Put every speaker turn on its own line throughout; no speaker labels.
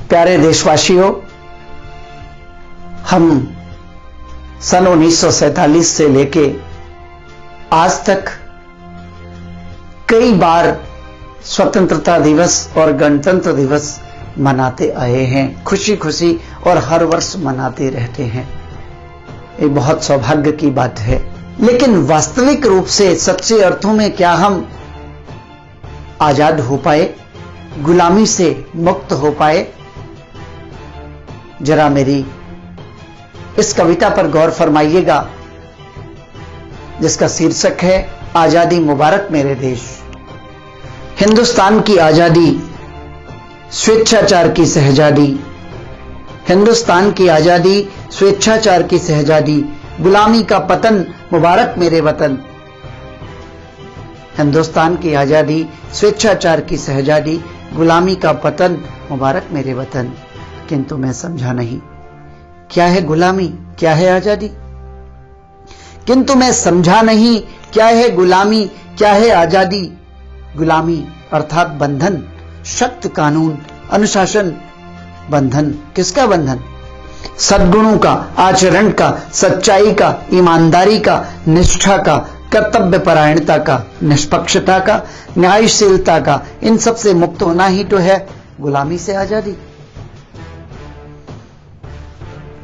प्यारे देशवासियों, हम सन 1947 से लेके आज तक कई बार स्वतंत्रता दिवस और गणतंत्र दिवस मनाते आए हैं, खुशी खुशी, और हर वर्ष मनाते रहते हैं। ये बहुत सौभाग्य की बात है। लेकिन वास्तविक रूप से सच्चे अर्थों में क्या हम आजाद हो पाए, गुलामी से मुक्त हो पाए? जरा मेरी इस कविता पर गौर फरमाइएगा, जिसका शीर्षक है आजादी मुबारक मेरे देश। हिंदुस्तान की आजादी, स्वेच्छाचार की शहजादी। हिंदुस्तान की आजादी, स्वेच्छाचार की शहजादी, गुलामी का पतन मुबारक मेरे वतन। हिंदुस्तान की आजादी, स्वेच्छाचार की शहजादी, गुलामी का पतन मुबारक मेरे वतन। किंतु मैं समझा नहीं, क्या है गुलामी, क्या है आजादी? किंतु मैं समझा नहीं, क्या है गुलामी, क्या है आजादी? गुलामी अर्थात बंधन, सख्त कानून, अनुशासन। बंधन किसका बंधन? सद्गुणों का, आचरण का, सच्चाई का, ईमानदारी का, निष्ठा का, कर्तव्य परायणता का, निष्पक्षता का, न्यायशीलता का। इन सब से मुक्त होना ही तो है गुलामी से आजादी।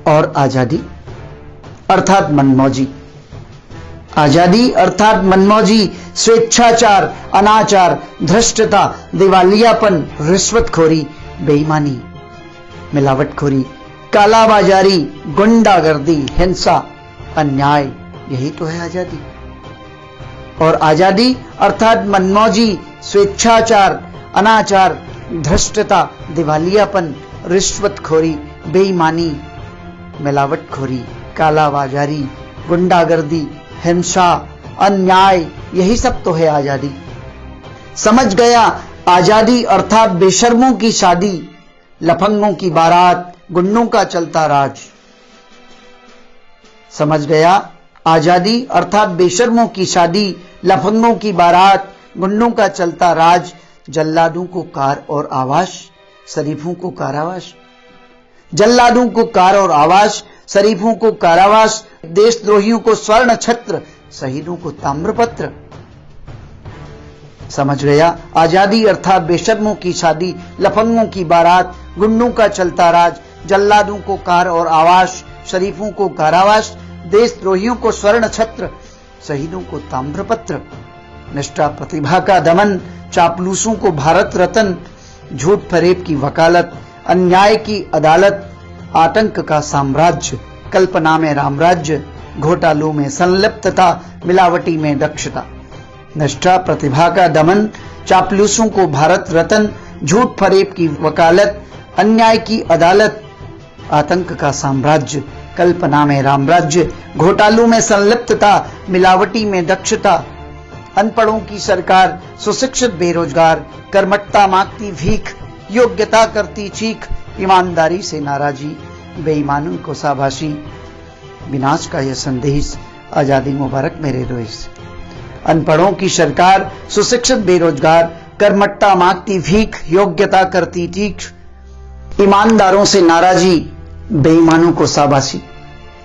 और आजादी अर्थात मनमौजी। आजादी अर्थात मनमौजी, स्वेच्छाचार, अनाचार, धृष्टता, दिवालियापन, रिश्वतखोरी, बेईमानी, मिलावटखोरी, कालाबाजारी, गुंडागर्दी, हिंसा, अन्याय, यही तो है आजादी। और आजादी अर्थात मनमौजी, स्वेच्छाचार, अनाचार, धृष्टता, दिवालियापन, रिश्वतखोरी, बेईमानी, मिलावटखोरी, कालाबाजारी, गुंडागर्दी, हिंसा, अन्याय, यही सब तो है आजादी। समझ गया, आजादी अर्थात बेशर्मों की शादी, लफंगों की बारात, गुंडों का चलता राज। समझ गया, आजादी अर्थात बेशर्मों की शादी, लफंगों की बारात, गुंडों का चलता राज, जल्लादों को कार और आवास, शरीफों को कारावास। जल्लादों को कार और आवास, शरीफों को कारावास, देशद्रोहियों को स्वर्ण छत्र, शहीदों को ताम्रपत्र। समझ गया, आजादी अर्थात बेशर्मों की शादी, लफंगों की बारात, गुंडों का चलता राज, जल्लादों को कार और आवास, शरीफों को कारावास, देशद्रोहियों को स्वर्ण छत्र, शहीदों को ताम्रपत्र। निष्ठा प्रतिभा का दमन, चापलूसों को भारत रत्न, झूठ फरेब की वकालत, अन्याय की अदालत, आतंक का साम्राज्य, कल्पना में रामराज्य, घोटालों में संलिप्तता, मिलावटी में दक्षता। निष्ठा प्रतिभा का दमन, चापलूसों को भारत रत्न, झूठ फरेब की वकालत, अन्याय की अदालत, आतंक का साम्राज्य, कल्पना में रामराज्य, घोटालों में संलिप्तता, मिलावटी में दक्षता। अनपढ़ों की सरकार, सुशिक्षित बेरोजगार, कर्मठता मांगती भीख, योग्यता करती चीख, ईमानदारी से नाराजी, बेईमानों को शाबाशी। विनाश का यह संदेश, आजादी मुबारक मेरे देश। अनपढ़ों की सरकार, सुशिक्षित बेरोजगार, कर्मठता मांगती भीख, योग्यता करती चीख, ईमानदारों से नाराजी, बेईमानों को शाबाशी।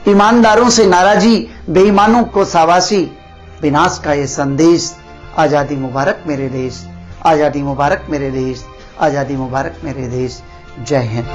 ईमानदारों से नाराजी, बेईमानों को शाबाशी। विनाश का यह संदेश, आजादी मुबारक मेरे देश। आजादी मुबारक मेरे देश। आजादी मुबारक मेरे देश। जय हिंद।